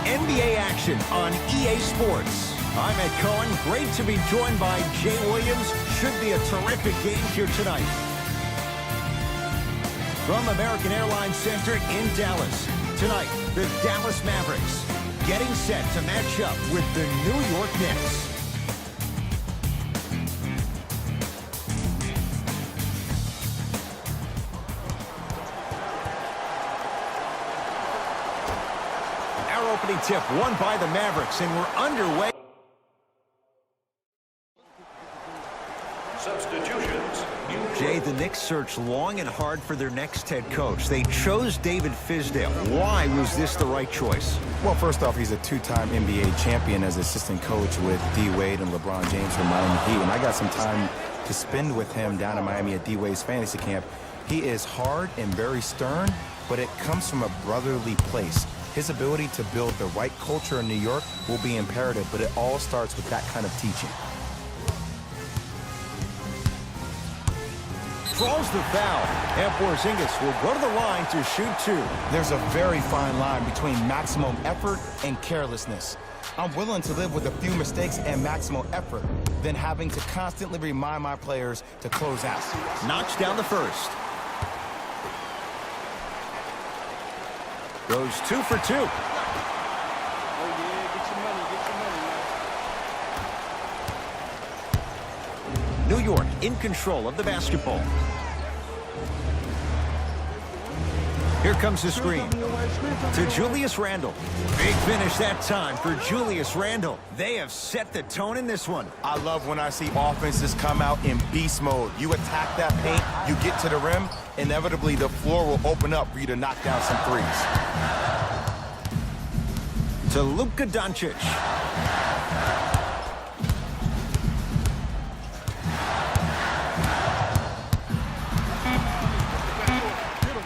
NBA action on EA Sports. I'm Ed Cohen. Great to be joined by Jay Williams. Should be a terrific game here tonight. From American Airlines Center in Dallas. Tonight, the Dallas Mavericks getting set to match up with the New York Knicks. Our opening tip won by the Mavericks, and we're underway. Substitutions. Jay, the Knicks searched long and hard for their next head coach. They chose David Fizdale. Why was this the right choice? Well, first off, he's a two-time NBA champion as assistant coach with D. Wade and LeBron James from Miami Heat. And I got some time to spend with him down in Miami at D. Wade's fantasy camp. He is hard and very stern, but it comes from a brotherly place. His ability to build the right culture in New York will be imperative, but it all starts with that kind of teaching. Draws the foul, and Porzingis will go to the line to shoot two. There's a very fine line between maximum effort and carelessness. I'm willing to live with a few mistakes and maximum effort than having to constantly remind my players to close out. Knocks down the first. Goes 2 for 2. Oh, yeah, get your money, New York in control of the basketball. Here comes the screen to Julius Randle. Big finish that time for Julius Randle. They have set the tone in this one. I love when I see offenses come out in beast mode. You attack that paint, you get to the rim, inevitably the floor will open up for you to knock down some threes. To Luka Doncic.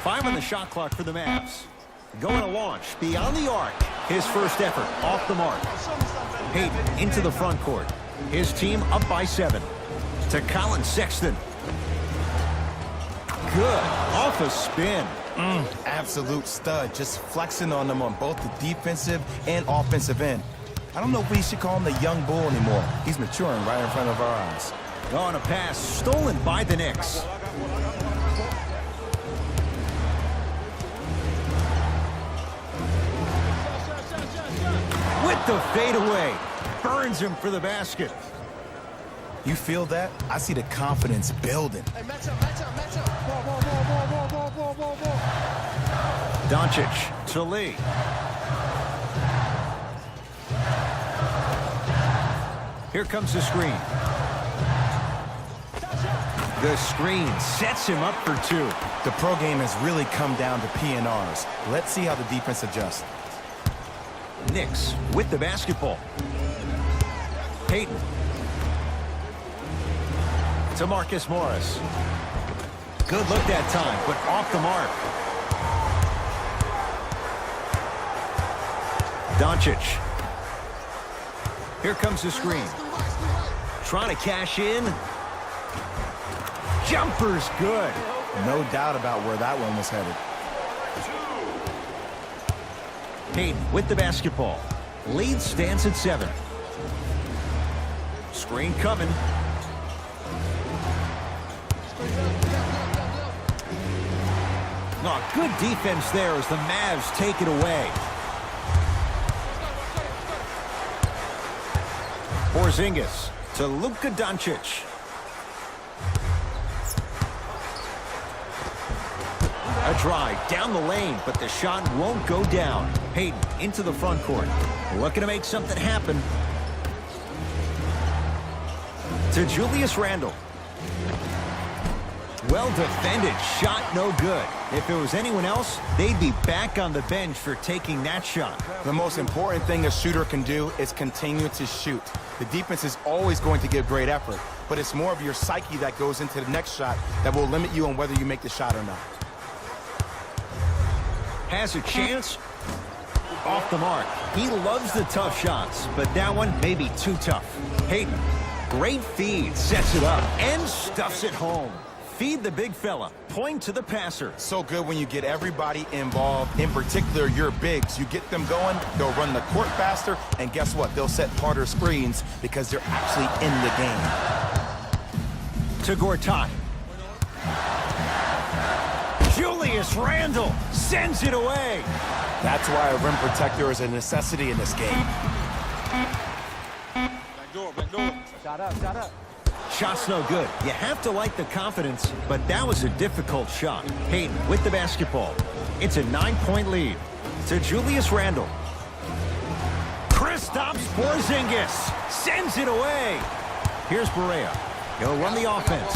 Five on the shot clock for the Mavs. Going to launch beyond the arc. His first effort off the mark. Payton into the front court. His team up by 7. To Colin Sexton. Good. Off a spin. Absolute stud. Just flexing on them on both the defensive and offensive end. I don't know if we should call him the young bull anymore. He's maturing right in front of our eyes. On a pass stolen by the Knicks. With the fadeaway. Burns him for the basket. You feel that? I see the confidence building. Hey, match up. Whoa. Doncic to Lee. Here comes the screen. The screen sets him up for 2. The pro game has really come down to PNRs. Let's see how the defense adjusts. Knicks with the basketball. Payton. To Marcus Morris. Good look that time, but off the mark. Doncic. Here comes the screen. Trying to cash in. Jumper's good. No doubt about where that one was headed. Payton with the basketball. Lead stands at 7. Screen coming. Oh, good defense there as the Mavs take it away. Porzingis to Luka Doncic. A drive down the lane, but the shot won't go down. Payton into the front court. Looking to make something happen. To Julius Randle. Well defended. Shot no good. If it was anyone else, they'd be back on the bench for taking that shot. The most important thing a shooter can do is continue to shoot. The defense is always going to give great effort, but it's more of your psyche that goes into the next shot that will limit you on whether you make the shot or not. Has a chance. Off the mark. He loves the tough shots, but that one may be too tough. Payton, great feed, sets it up, and stuffs it home. Feed the big fella. Point to the passer. So good when you get everybody involved, in particular your bigs. You get them going, they'll run the court faster, and guess what? They'll set harder screens because they're actually in the game. To Gortat. Julius Randle sends it away. That's why a rim protector is a necessity in this game. Back door, back door. Shot up, shot up. Shot's no good. You have to like the confidence, but that was a difficult shot. Hayden with the basketball. It's a 9-point lead. To Julius Randle. Kristaps Porzingis sends it away. Here's Barea. He'll run the offense.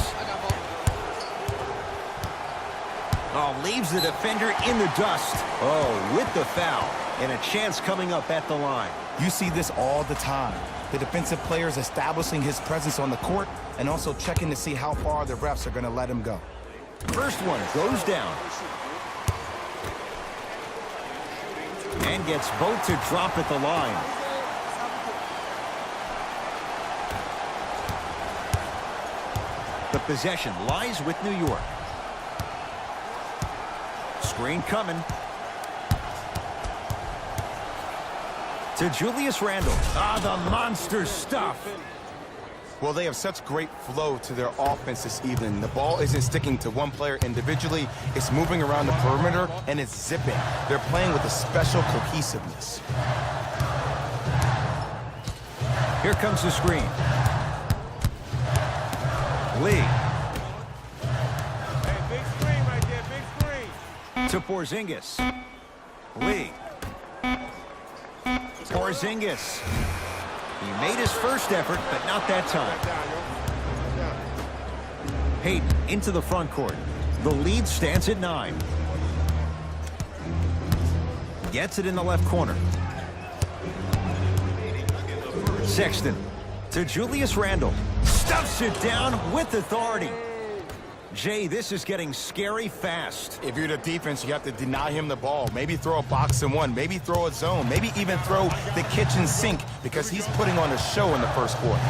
Oh, leaves the defender in the dust. Oh, with the foul. And a chance coming up at the line. You see this all the time. The defensive players establishing his presence on the court and also checking to see how far the refs are going to let him go. First one goes down. And gets both to drop at the line. The possession lies with New York. Screen coming. To Julius Randle. Ah, the monster stuff. Well, they have such great flow to their offense this evening. The ball isn't sticking to one player individually. It's moving around the perimeter, and it's zipping. They're playing with a special cohesiveness. Here comes the screen. Lee. Hey, big screen right there, big screen. To Porzingis. Lee. Porzingis. He made his first effort, but not that time. Hayden into the front court. The lead stands at 9. Gets it in the left corner. Sexton to Julius Randle. Stuffs it down with authority. Jay, this is getting scary fast. If you're the defense, you have to deny him the ball. Maybe throw a box and one. Maybe throw a zone. Maybe even throw the kitchen sink because he's putting on a show in the first quarter.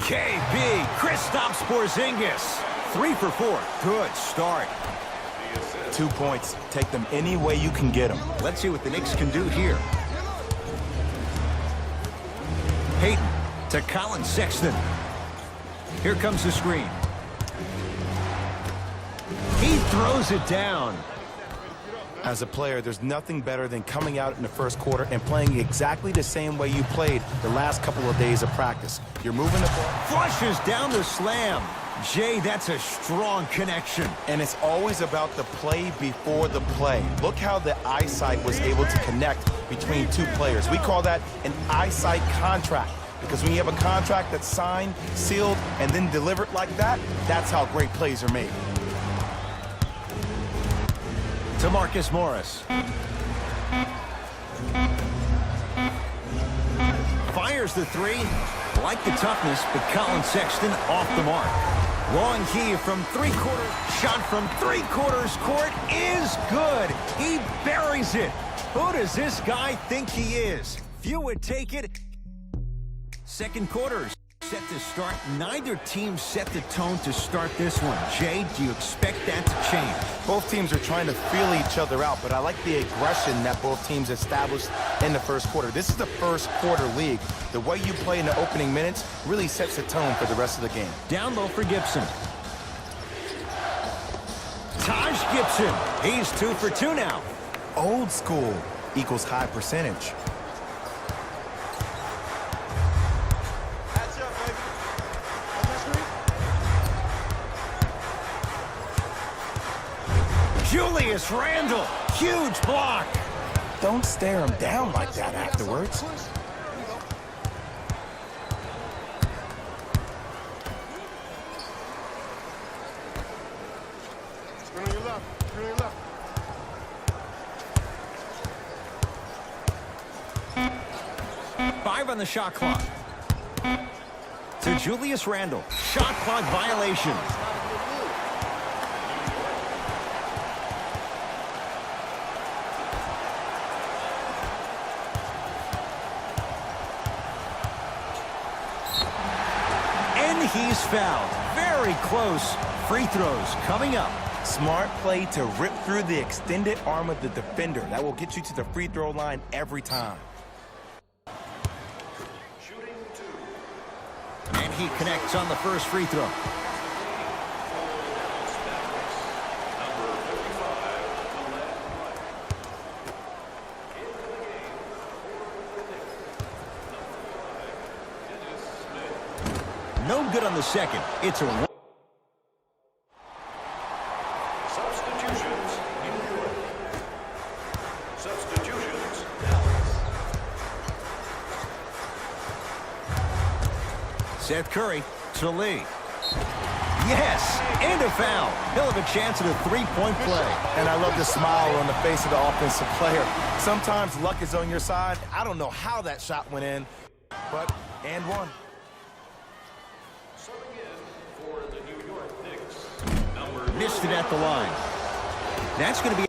KB, Kristaps Porzingis. 3 for 4. Good start. 2 points. Take them any way you can get them. Let's see what the Knicks can do here. Hayden to Colin Sexton. Here comes the screen. He throws it down. As a player, there's nothing better than coming out in the first quarter and playing exactly the same way you played the last couple of days of practice. You're moving the ball. Flushes down the slam. Jay, that's a strong connection. And it's always about the play before the play. Look how the eyesight was able to connect between two players. We call that an eyesight contract. Because when you have a contract that's signed, sealed, and then delivered like that, that's how great plays are made. To Marcus Morris. Fires the three. Like the toughness, but Colin Sexton off the mark. Long key from three-quarters. Shot from three-quarters court is good. He buries it. Who does this guy think he is? Few would take it. Second quarter set to start. Neither team set the tone to start this one. Jay, do you expect that to change? Both teams are trying to feel each other out, but I like the aggression that both teams established in the first quarter. This is the first quarter league. The way you play in the opening minutes really sets the tone for the rest of the game. Down low for Gibson. Taj Gibson. He's 2 for 2 now. Old school equals high percentage. Julius Randle, huge block. Don't stare him down like that afterwards. Turn on your left. Turn on your left. 5 on the shot clock. To Julius Randle. Shot clock violation. And he's fouled. Very close. free throws coming up. Smart play to rip through the extended arm of the defender. That will get you to the free throw line every time. And he connects on the first free throw. No good on the second. It's a... Substitutions, New York. Substitutions, Seth Curry to Lee. Yes, and a foul. He'll have a chance at a three-point play. And I love the smile on the face of the offensive player. Sometimes luck is on your side. I don't know how that shot went in, but and one. subbing in for the New York Knicks. Number Missed it at the line. That's going to be...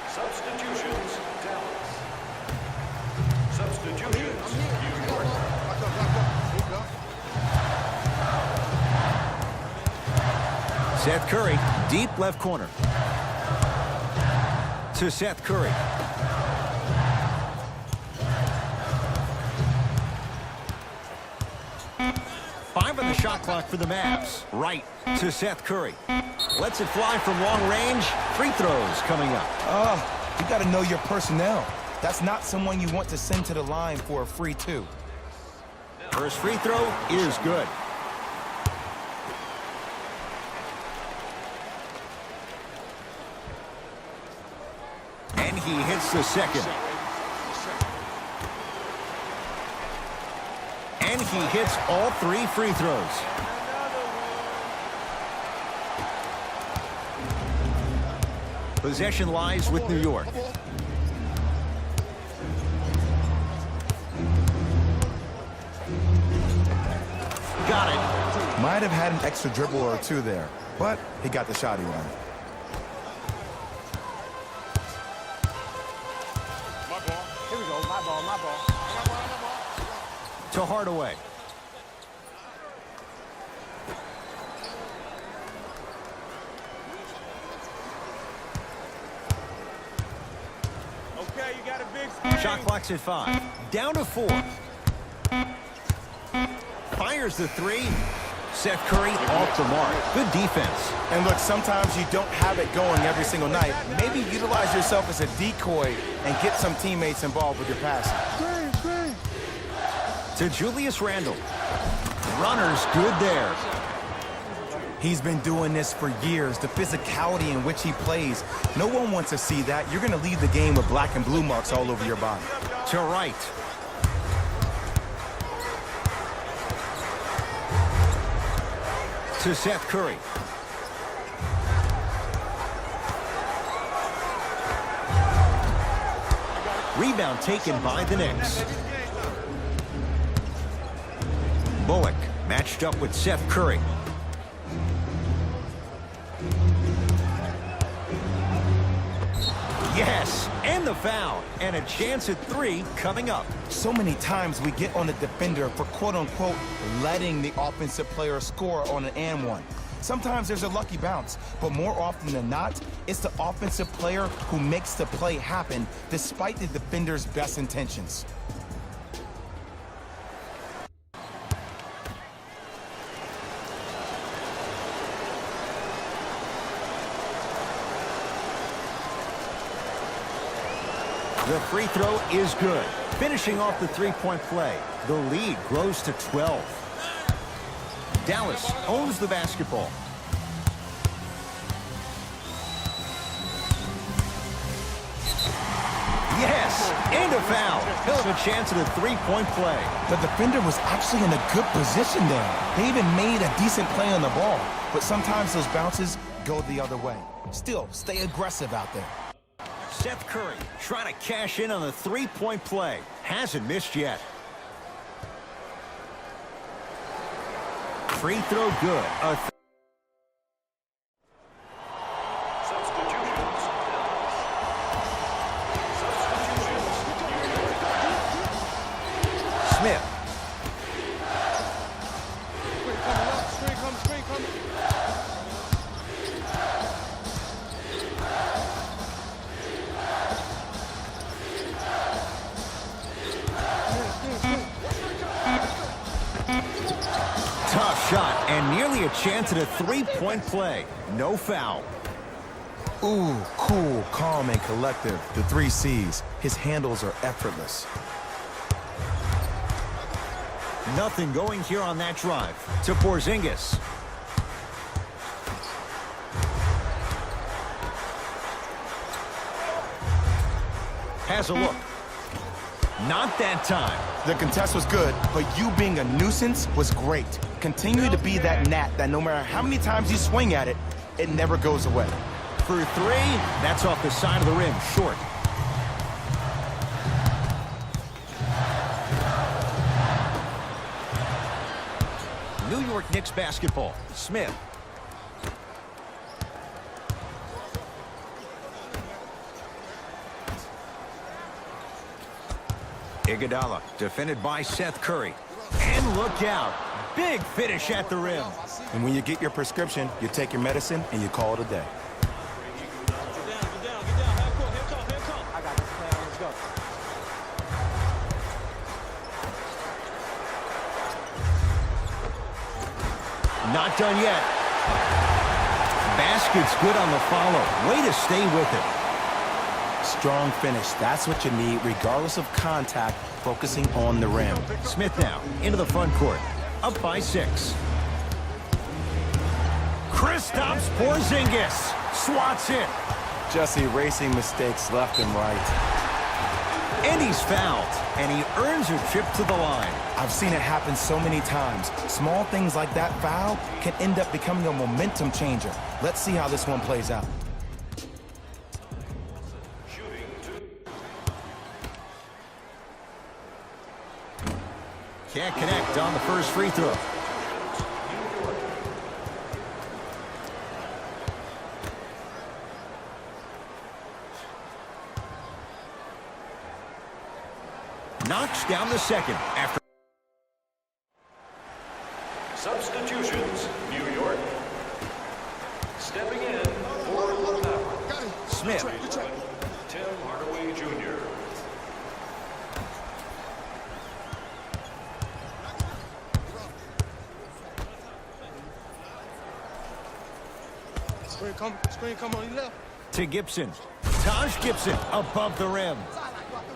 substitutions, Dallas. Substitutions, New York. Back up, back up. Here you go. Seth Curry, deep left corner. To Seth Curry. Five on the shot clock for the Mavs. Right to Seth Curry. Lets it fly from long range. Free throws coming up. You got to know your personnel. That's not someone you want to send to the line for a free two. First free throw is good. And he hits the second. And he hits all three free throws. Possession lies with New York. Got it. Might have had an extra dribble or two there, but he got the shot he wanted. My ball. Here we go. My ball, my ball. To Hardaway. Okay, you got a big screen. Shot clock's at 5. Down to 4. Fires the three. Seth Curry off the mark. Good defense. And look, sometimes you don't have it going every single night. Maybe utilize yourself as a decoy and get some teammates involved with your passing. To Julius Randle. Runners good there. He's been doing this for years. The physicality in which he plays. No one wants to see that. You're going to leave the game with black and blue marks all over your body. To right. To Seth Curry. Rebound taken by the Knicks. Bullock matched up with Seth Curry. Yes, and the foul, and a chance at 3 coming up. So many times we get on the defender for quote-unquote letting the offensive player score on an and one. Sometimes there's a lucky bounce, but more often than not, it's the offensive player who makes the play happen despite the defender's best intentions. The free throw is good. Finishing off the three-point play. The lead grows to 12. Dallas owns the basketball. Yes, and a foul. He'll have a chance at a three-point play. The defender was actually in a good position there. They even made a decent play on the ball, but sometimes those bounces go the other way. Still, stay aggressive out there. Seth Curry trying to cash in on the three-point play. Hasn't missed yet. Free throw good. Substitutions, Smith. Screen coming up, screen coming shot and nearly a chance at a three-point play. No foul. Ooh, cool, calm, and collective. The 3 C's. His handles are effortless. Nothing going here on that drive. To Porzingis. Has a look. Not that time. The contest was good, but you being a nuisance was great. Continue to be that gnat that no matter how many times you swing at it, it never goes away. For 3, that's off the side of the rim, short. New York Knicks basketball. Smith. Iguodala, defended by Seth Curry. And look out. Big finish at the rim. And when you get your prescription, you take your medicine and you call it a day. Get down. Half court, hand call. I got this plan. Let's go. Not done yet. Basket's good on the follow. Way to stay with it. Strong finish. That's what you need, regardless of contact, focusing on the rim. Smith now into the front court. Up by 6. Kristaps Porzingis swats it. Just erasing mistakes left and right. And he's fouled. And he earns a trip to the line. I've seen it happen so many times. Small things like that foul can end up becoming a momentum changer. Let's see how this one plays out. Can't connect on the first free throw. Knocks down the second after. Substitutions, New York. Stepping in for the Mavericks. Smith. Tim Hardaway Jr. Screen come on your left. To Gibson. Taj Gibson above the rim.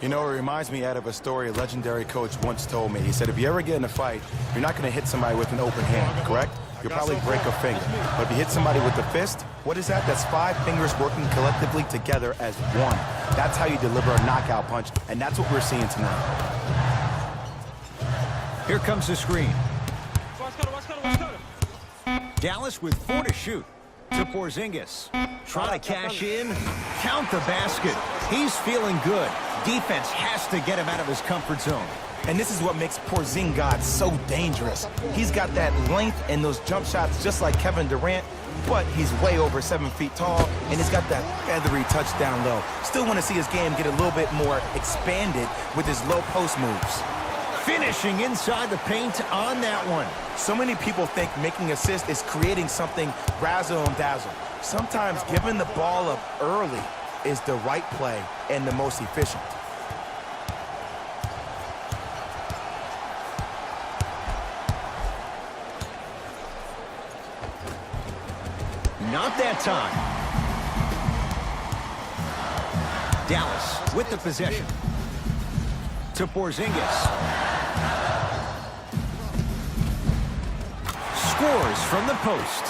You know, it reminds me out of a story a legendary coach once told me. He said, if you ever get in a fight, you're not going to hit somebody with an open hand, correct? You'll probably break a finger. But if you hit somebody with the fist, what is that? That's 5 fingers working collectively together as one. That's how you deliver a knockout punch, and that's what we're seeing tonight. Here comes the screen. Watch cutter. Dallas with 4 to shoot. To Porzingis. Trying to cash in. Count the basket. He's feeling good. Defense has to get him out of his comfort zone. And this is what makes Porzingis so dangerous. He's got that length and those jump shots just like Kevin Durant, but he's way over 7 feet tall, and he's got that feathery touchdown low. Still want to see his game get a little bit more expanded with his low post moves. Finishing inside the paint on that one. So many people think making assists is creating something razzle and dazzle. Sometimes giving the ball up early is the right play and the most efficient. Not that time. Dallas with the possession. To Porzingis. Scores from the post.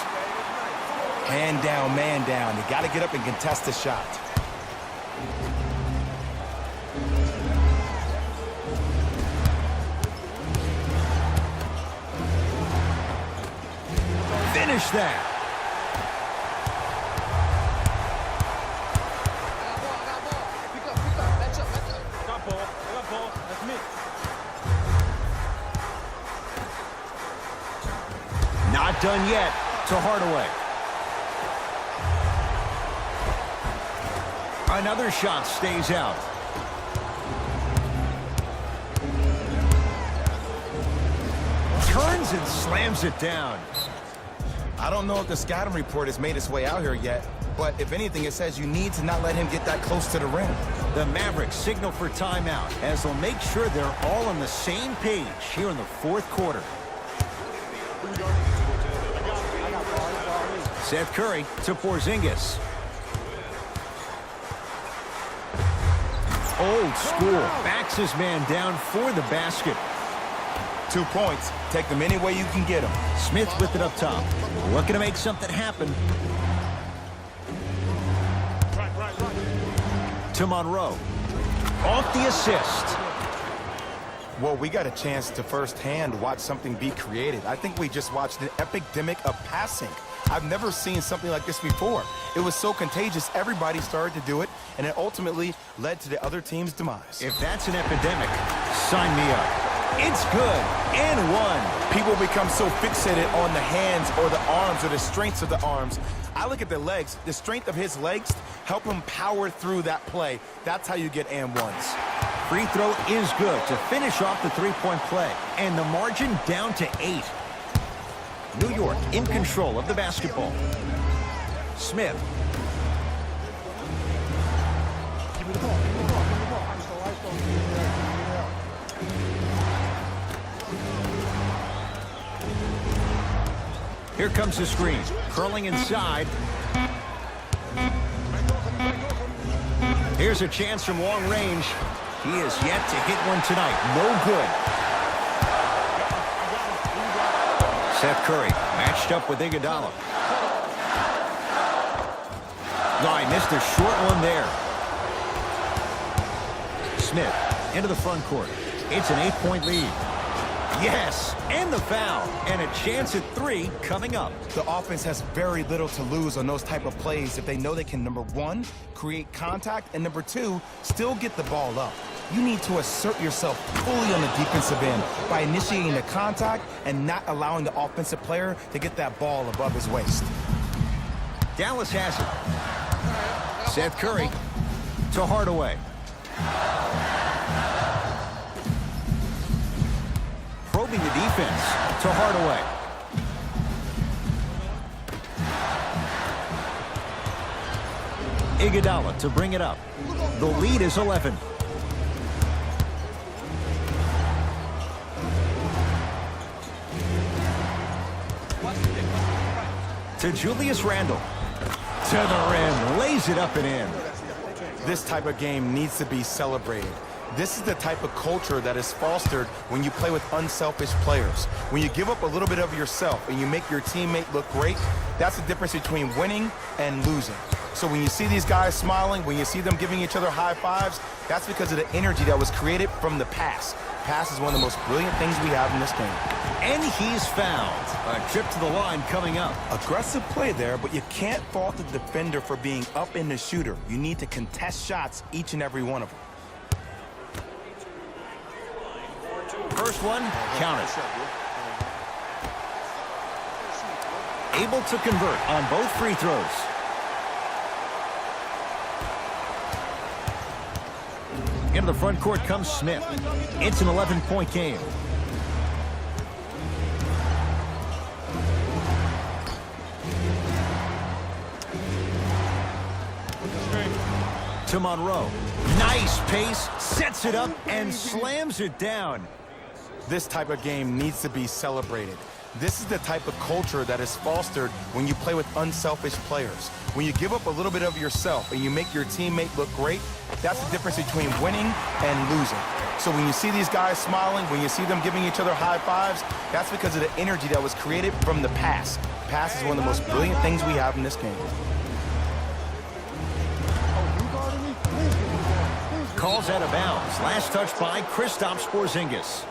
Hand down, man down. You got to get up and contest the shot. Finish that. Got ball. That's me. Not done yet. To Hardaway. Another shot stays out. Turns and slams it down. I don't know if the scouting report has made its way out here yet, but if anything, it says you need to not let him get that close to the rim. The Mavericks signal for timeout as they'll make sure they're all on the same page here in the fourth quarter. Here we go. Seth Curry to Porzingis. Old school. Backs his man down for the basket. 2 points. Take them any way you can get them. Smith with it up top. Looking to make something happen. To Monroe. Off the assist. Well, we got a chance to firsthand watch something be created. I think we just watched an epidemic of passing. I've never seen something like this before. It was so contagious, everybody started to do it, and it ultimately led to the other team's demise. If that's an epidemic, sign me up. It's good, and one. People become so fixated on the hands or the arms or the strengths of the arms. I look at the legs. The strength of his legs help him power through that play. That's how you get and ones. Free throw is good to finish off the three-point play, and the margin down to 8. New York in control of the basketball. Smith. Here comes the screen. Curling inside. Here's a chance from long range. He is yet to hit one tonight. No good. Seth Curry matched up with Iguodala. No, he missed a short one there. Smith into the front court. It's an 8-point lead. Yes, and the foul, and a chance at 3 coming up. The offense has very little to lose on those type of plays if they know they can, number 1, create contact, and number 2, still get the ball up. You need to assert yourself fully on the defensive end by initiating the contact and not allowing the offensive player to get that ball above his waist. Dallas has it. Seth Curry to Hardaway. Probing the defense to Hardaway. Iguodala to bring it up. The lead is 11. To Julius Randle. To the rim. Lays it up and in. This type of game needs to be celebrated. This is the type of culture that is fostered when you play with unselfish players. When you give up a little bit of yourself and you make your teammate look great, that's the difference between winning and losing. So when you see these guys smiling, when you see them giving each other high fives, that's because of the energy that was created from the pass. Pass is one of the most brilliant things we have in this game. And he's fouled. A trip to the line coming up. Aggressive play there, but you can't fault the defender for being up in the shooter. You need to contest shots, each and every one of them. First one, counted. Able to convert on both free throws. Into the front court comes Smith. It's an 11-point game. To Monroe. Nice pace, sets it up, and slams it down. This type of game needs to be celebrated. This is the type of culture that is fostered when you play with unselfish players. When you give up a little bit of yourself and you make your teammate look great, that's the difference between winning and losing. So when you see these guys smiling, when you see them giving each other high fives, that's because of the energy that was created from the pass. Pass is one of the most brilliant things we have in this game. Calls out of bounds. Last touch by Kristaps Porzingis.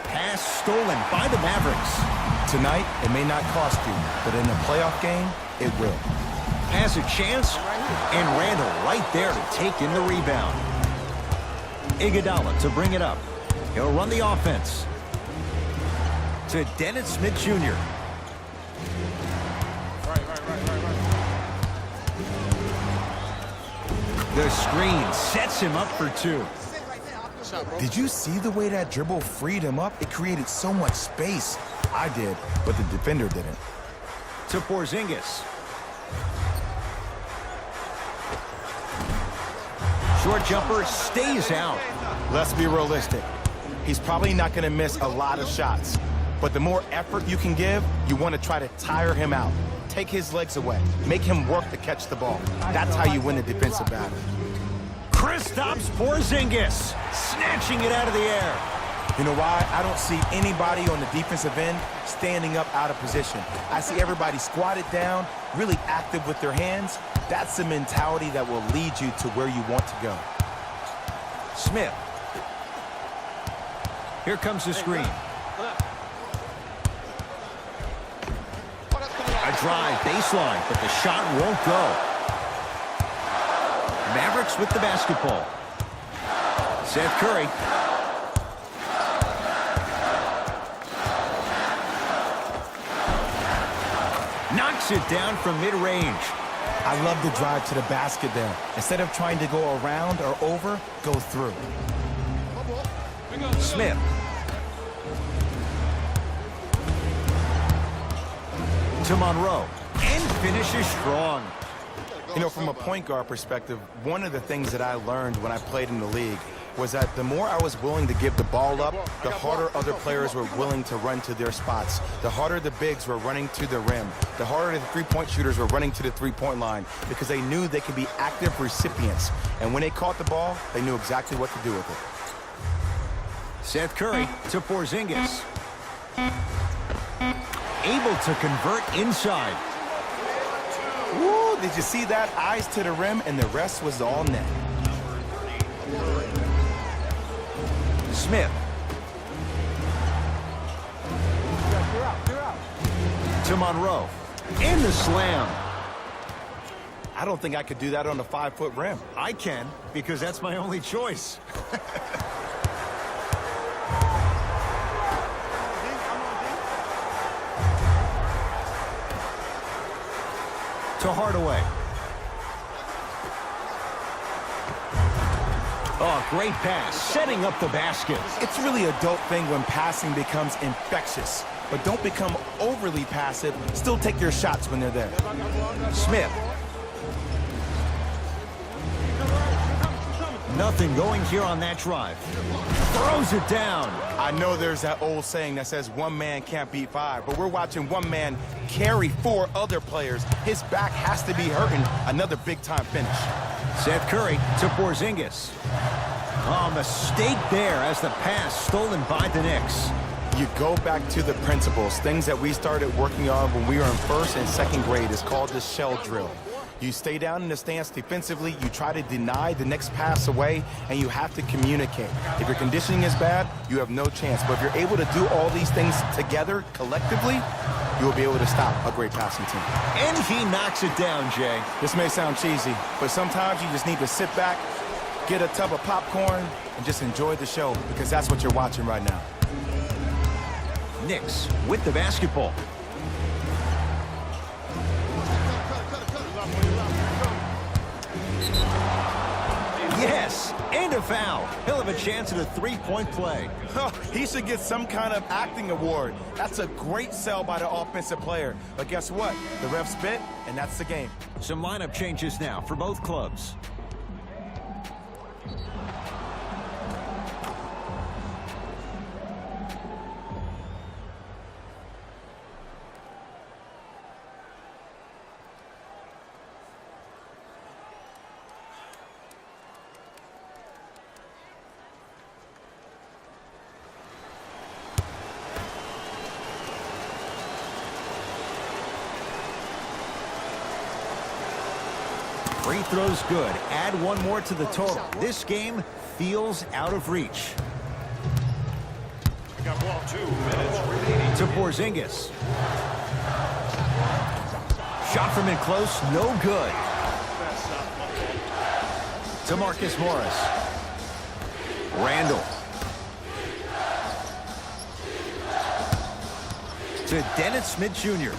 Pass stolen by the Mavericks. Tonight, it may not cost you, but in a playoff game, it will. Has a chance, and Randle right there to take in the rebound. Iguodala to bring it up. He'll run the offense. To Dennis Smith Jr. The screen sets him up for 2. Did you see the way that dribble freed him up? It created so much space. I did, but the defender didn't. To Porzingis. Short jumper stays out. Let's be realistic. He's probably not going to miss a lot of shots. But the more effort you can give, you want to try to tire him out. Take his legs away. Make him work to catch the ball. That's how you win the defensive battle. Kristaps Porzingis snatching it out of the air. You know why? I don't see anybody on the defensive end standing up out of position. I see everybody squatted down, really active with their hands. That's the mentality that will lead you to where you want to go. Smith. Here comes the screen. A drive baseline, but the shot won't go. Mavericks with the basketball. Seth Curry. Knocks it down from mid-range. I love the drive to the basket there. Instead of trying to go around or over, go through. Smith. To Monroe. And finishes strong. You know, from a point guard perspective, one of the things that I learned when I played in the league was that the more I was willing to give the ball up, the harder other players were willing to run to their spots. The harder the bigs were running to the rim. The harder the three-point shooters were running to the three-point line because they knew they could be active recipients. And when they caught the ball, they knew exactly what to do with it. Seth Curry to Porzingis. Able to convert inside. Woo, did you see that? Eyes to the rim, and the rest was all net. Smith. To Monroe. And the slam. I don't think I could do that on a 5-foot rim. I can, because that's my only choice. To Hardaway. Oh, great pass, setting up the basket. It's really a dope thing when passing becomes infectious. But don't become overly passive. Still take your shots when they're there. Smith. Nothing going here on that drive. Throws it down. I know there's that old saying that says one man can't beat five, but we're watching one man carry 4 other players. His back has to be hurting. Another big-time finish. Seth Curry to Porzingis. Oh, mistake there as the pass stolen by the Knicks. You go back to the principles, things that we started working on when we were in 1st and 2nd grade. It's called the shell drill. You stay down in the stance defensively, you try to deny the next pass away, and you have to communicate. If your conditioning is bad, you have no chance. But if you're able to do all these things together, collectively, you will be able to stop a great passing team. And he knocks it down, Jay. This may sound cheesy, but sometimes you just need to sit back, get a tub of popcorn, and just enjoy the show, because that's what you're watching right now. Knicks with the basketball. Yes, and a foul. He'll have a chance at a 3-point play. He should get some kind of acting award. That's a great sell by the offensive player. But guess what? The ref spit, and that's the game. Some lineup changes now for both clubs. Free throws good. Add one more to the total. This game feels out of reach. We got ball 2 minutes remaining. To Porzingis. Shot from in close, no good. To Marcus Morris. Randall. To Dennis Smith Jr.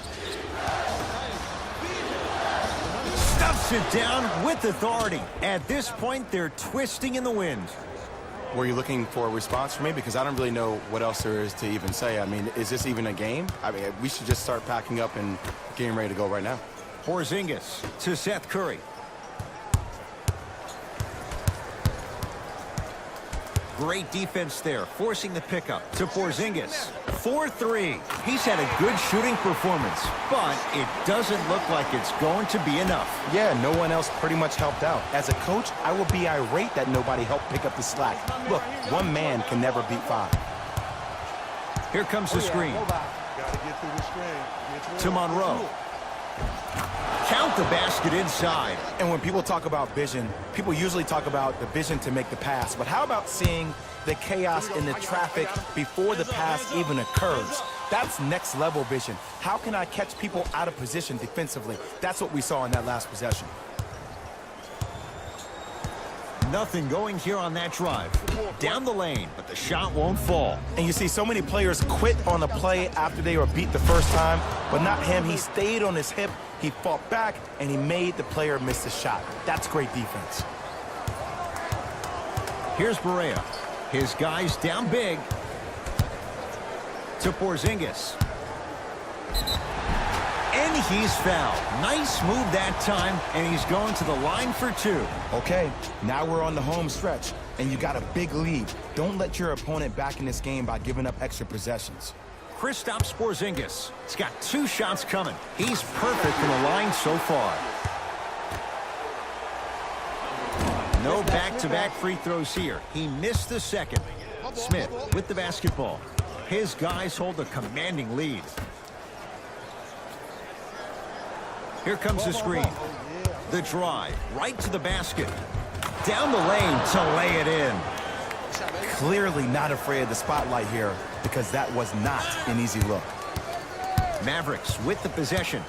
Stuffs it down with authority. At this point, they're twisting in the wind. Were you looking for a response from me? Because I don't really know what else there is to even say. I mean, is this even a game? I mean, we should just start packing up and getting ready to go right now. Porzingis to Seth Curry. Great defense there, forcing the pickup to Porzingis. 4-3. He's had a good shooting performance, but it doesn't look like it's going to be enough. Yeah, no one else pretty much helped out. As a coach, I will be irate that nobody helped pick up the slack. Look, one man can never beat 5. Here comes the screen. Gotta get through the screen. To Monroe. Count the basket inside. And when people talk about vision, people usually talk about the vision to make the pass. But how about seeing the chaos in the traffic before the pass even occurs? That's next level vision. How can I catch people out of position defensively? That's what we saw in that last possession. Nothing going here on that drive. Down the lane, but the shot won't fall. And you see so many players quit on a play after they were beat the first time, but not him. He stayed on his hip, he fought back, and he made the player miss the shot. That's great defense. Here's Barea. His guys down big. To Porzingis. And he's fouled. Nice move that time, and he's going to the line for 2. Okay, now we're on the home stretch, and you got a big lead. Don't let your opponent back in this game by giving up extra possessions. Kristaps Porzingis. He's got 2 shots coming. He's perfect from the line so far. No back-to-back free throws here. He missed the second. Smith with the basketball. His guys hold a commanding lead. Here comes the screen. The drive, right to the basket. Down the lane to lay it in. Clearly not afraid of the spotlight here, because that was not an easy look. Mavericks with the possession.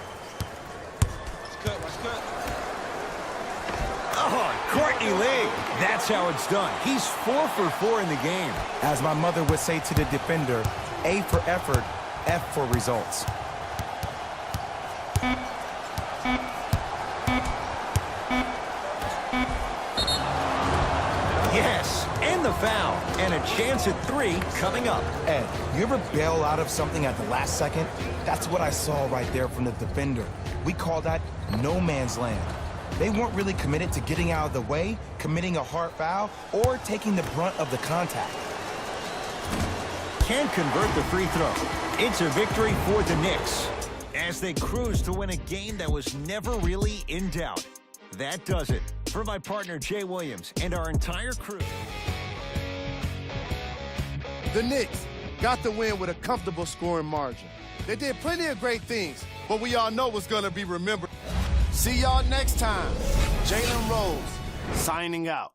Oh, Courtney Lee. That's how it's done. He's 4 for 4 in the game. As my mother would say to the defender, A for effort, F for results. Yes, and the foul. And a chance at 3 coming up. Ed, you ever bail out of something at the last second? That's what I saw right there from the defender. We call that no man's land. They weren't really committed to getting out of the way, committing a hard foul, or taking the brunt of the contact. Can't convert the free throw. It's a victory for the Knicks as they cruise to win a game that was never really in doubt. That does it. For my partner, Jay Williams, and our entire crew. The Knicks got the win with a comfortable scoring margin. They did plenty of great things, but we all know what's going to be remembered. See y'all next time. Jalen Rose, signing out.